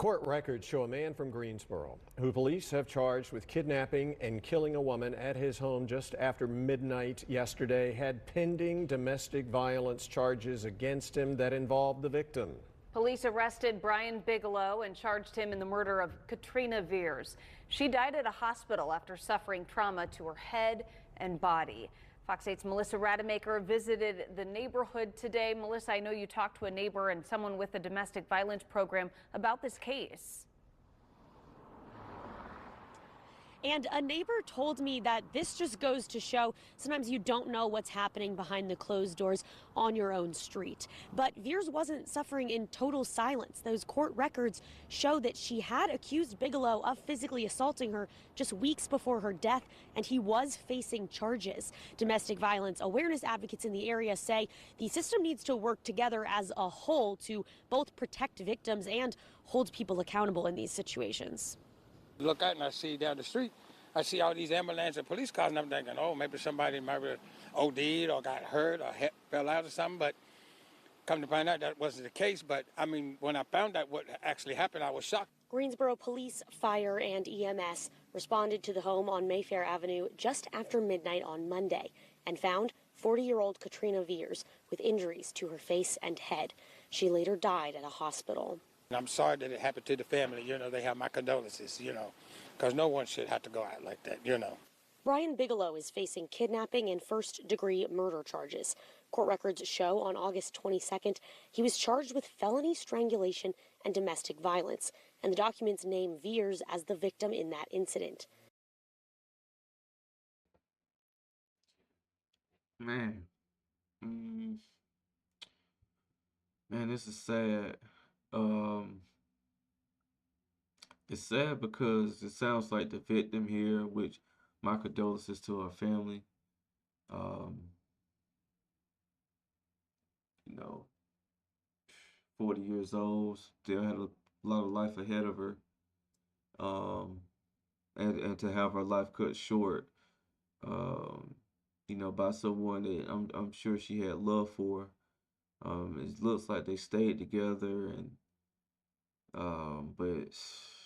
Court records show a man from Greensboro who police have charged with kidnapping and killing a woman at his home just after midnight yesterday had pending domestic violence charges against him that involved the victim. Police arrested Brian Bigelow and charged him in the murder of Katrina Veers. She died at a hospital after suffering trauma to her head and body. Fox 8's Melissa Rademacher visited the neighborhood today. Melissa, I know you talked to a neighbor and someone with the domestic violence program about this case. And a neighbor told me that this just goes to show sometimes you don't know what's happening behind the closed doors on your own street. But Veers wasn't suffering in total silence. Those court records show that she had accused Bigelow of physically assaulting her just weeks before her death, and he was facing charges. Domestic violence awareness advocates in the area say the system needs to work together as a whole to both protect victims and hold people accountable in these situations. Look out and I see down the street, I see all these ambulance and police cars, and I'm thinking, oh, maybe somebody might have OD'd or got hurt or fell out or something. But come to find out that wasn't the case. But I mean, when I found out what actually happened, I was shocked. Greensboro police, fire, and EMS responded to the home on Mayfair Avenue just after midnight on Monday and found 40-year-old Katrina Veers with injuries to her face and head. She later died at a hospital. I'm sorry that it happened to the family. You know, they have my condolences, you know, because no one should have to go out like that, you know. Brian Bigelow is facing kidnapping and first-degree murder charges. Court records show on August 22nd, he was charged with felony strangulation and domestic violence, and the documents name Veers as the victim in that incident. Man, man, this is sad. It's sad because it sounds like the victim here, which my condolences to her family. Um, you know, 40 years old, still had a lot of life ahead of her. And to have her life cut short, um, you know, by someone that I'm sure she had love for. It looks like they stayed together, and but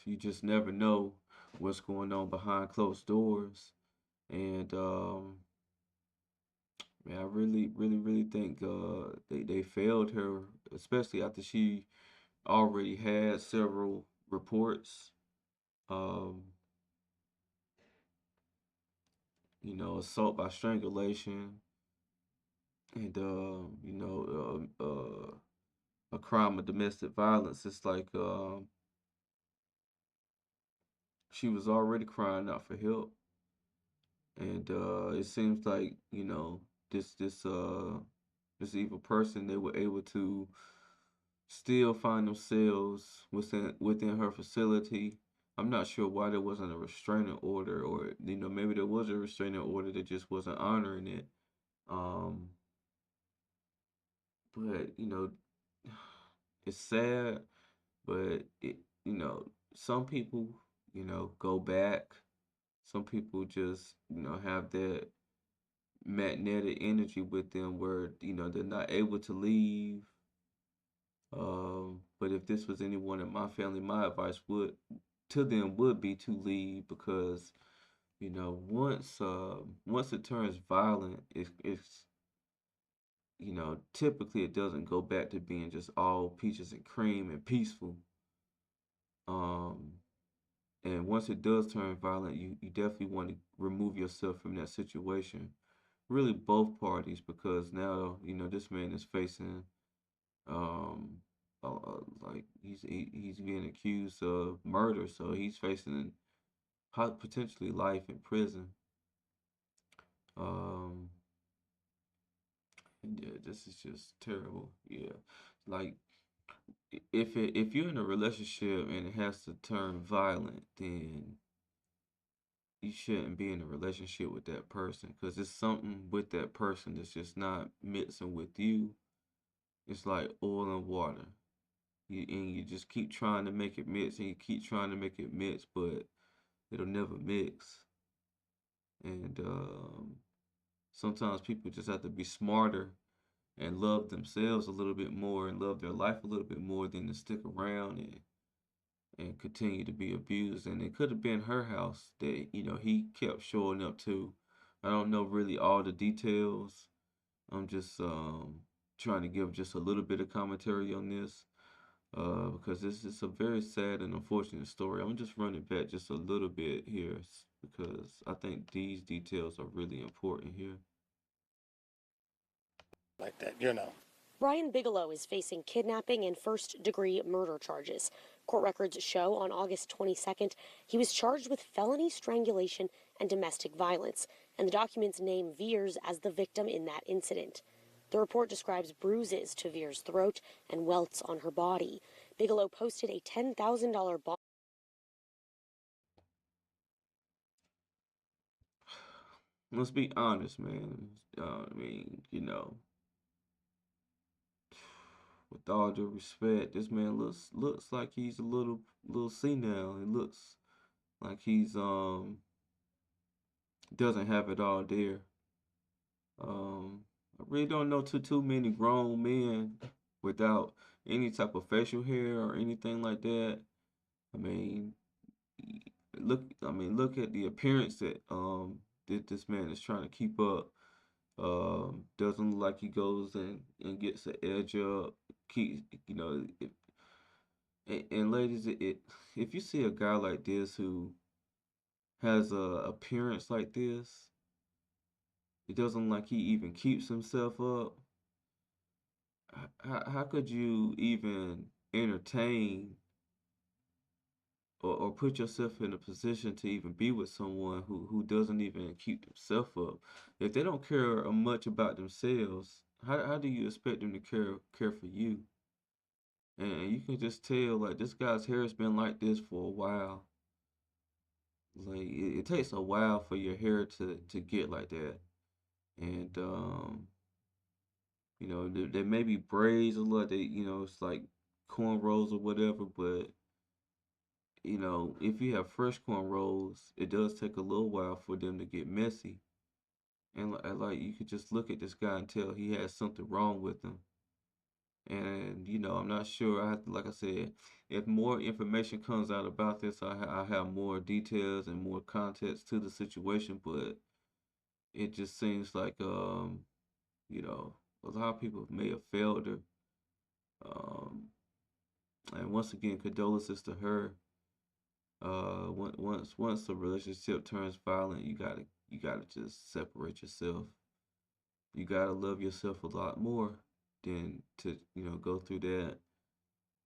you just never know what's going on behind closed doors. And man, I really think they failed her, especially after she already had several reports. Um, you know, assault by strangulation, and you know, a crime of domestic violence. It's like she was already crying out for help, and it seems like, you know, this evil person, they were able to still find themselves within her facility. I'm not sure why there wasn't a restraining order, or you know, maybe there was a restraining order that just wasn't honoring it. Um, but you know, it's sad, but it, you know, some people, you know, go back. Some people just, you know, have that magnetic energy with them where, you know, they're not able to leave. But if this was anyone in my family, my advice would to them would be to leave, because, you know, once it turns violent, it's you know, typically it doesn't go back to being just all peaches and cream and peaceful. Um, and once it does turn violent, you definitely want to remove yourself from that situation. Really, both parties, because now, you know, this man is facing um like he's being accused of murder, so he's facing potentially life in prison. Um, and yeah, this is just terrible. Yeah, like if you're in a relationship and it has to turn violent, then you shouldn't be in a relationship with that person, because it's something with that person that's just not mixing with you. It's like oil and water. And you just keep trying to make it mix, and you keep trying to make it mix, but it'll never mix. And sometimes people just have to be smarter and love themselves a little bit more and love their life a little bit more than to stick around and continue to be abused. And it could have been her house that, he kept showing up to. I don't know really all the details. I'm just trying to give just a little bit of commentary on this because this is a very sad and unfortunate story. I'm just running back just a little bit here because I think these details are really important here. Like that. Brian Bigelow is facing kidnapping and first-degree murder charges. Court records show on August 22nd, he was charged with felony strangulation and domestic violence, and the documents name Veers as the victim in that incident. The report describes bruises to Veers' throat and welts on her body. Bigelow posted a $10,000 bond. Let's be honest, man. With all due respect, this man looks like he's a little senile. He looks like he's doesn't have it all there. I really don't know too many grown men without any type of facial hair or anything like that. I mean, look at the appearance that this man is trying to keep up. Doesn't look like he goes and gets an edge up. Keep, and ladies, if you see a guy like this who has a appearance like this, it doesn't like he even keeps himself up. How could you even entertain or put yourself in a position to even be with someone who doesn't even keep themselves up? If they don't care much about themselves, how do you expect them to care for you? And you can just tell like this guy's hair has been like this for a while. Like it takes a while for your hair to get like that. And there may be braids a lot that, it's like cornrows or whatever, but if you have fresh cornrows, it does take a little while for them to get messy. And like you could just look at this guy and tell he has something wrong with him. And I'm not sure. I have to, like I said, if more information comes out about this, I have more details and more context to the situation. But it just seems like a lot of people may have failed her. Um, and once again, condolences to her. Once the relationship turns violent, you gotta just separate yourself. You gotta love yourself a lot more than to go through that.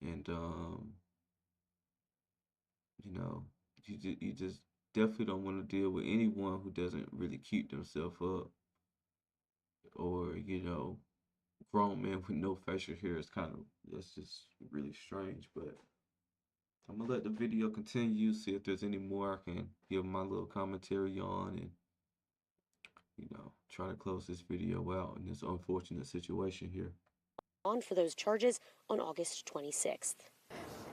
And you know, you just definitely don't want to deal with anyone who doesn't really keep themselves up, or grown men with no facial hair is that's just really strange. But I'm gonna let the video continue, see if there's any more I can give my little commentary on, and try to close this video out in this unfortunate situation here. On for those charges on August 26th.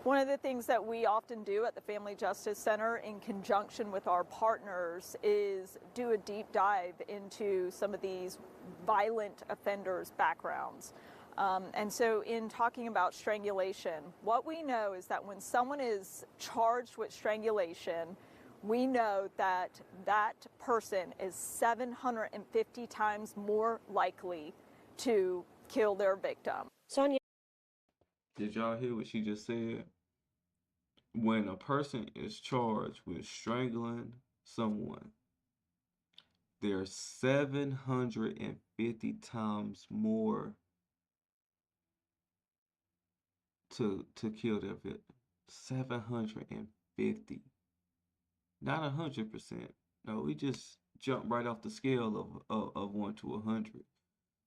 One of the things that we often do at the Family Justice Center in conjunction with our partners is do a deep dive into some of these violent offenders' backgrounds. And so in talking about strangulation, what we know is that when someone is charged with strangulation, we know that that person is 750 times more likely to kill their victim. Sonia. Did y'all hear what she just said? When a person is charged with strangling someone, they're 750 times more to kill their victim. 750. Not 100%. No, we just jump right off the scale of 1 to 100.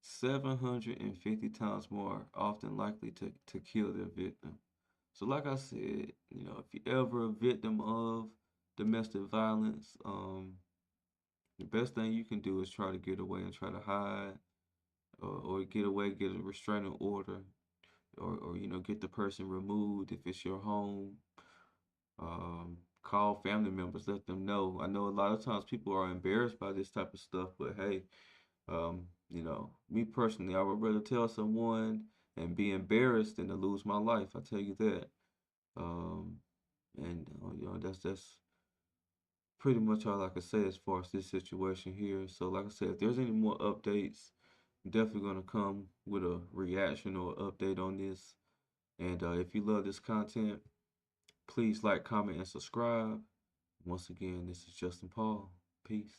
750 times more often likely to kill their victim. So like I said, if you're ever a victim of domestic violence, the best thing you can do is try to get away and try to hide, or get away, get a restraining order, or get the person removed if it's your home. Call family members, let them know. I know a lot of times people are embarrassed by this type of stuff, but hey, me personally, I would rather tell someone and be embarrassed than to lose my life. I tell you that. that's pretty much all I can say as far as this situation here. So, like I said, if there's any more updates, I'm definitely gonna come with a reaction or update on this. And if you love this content, please like, comment, and subscribe. Once again, this is Justin Paul. Peace.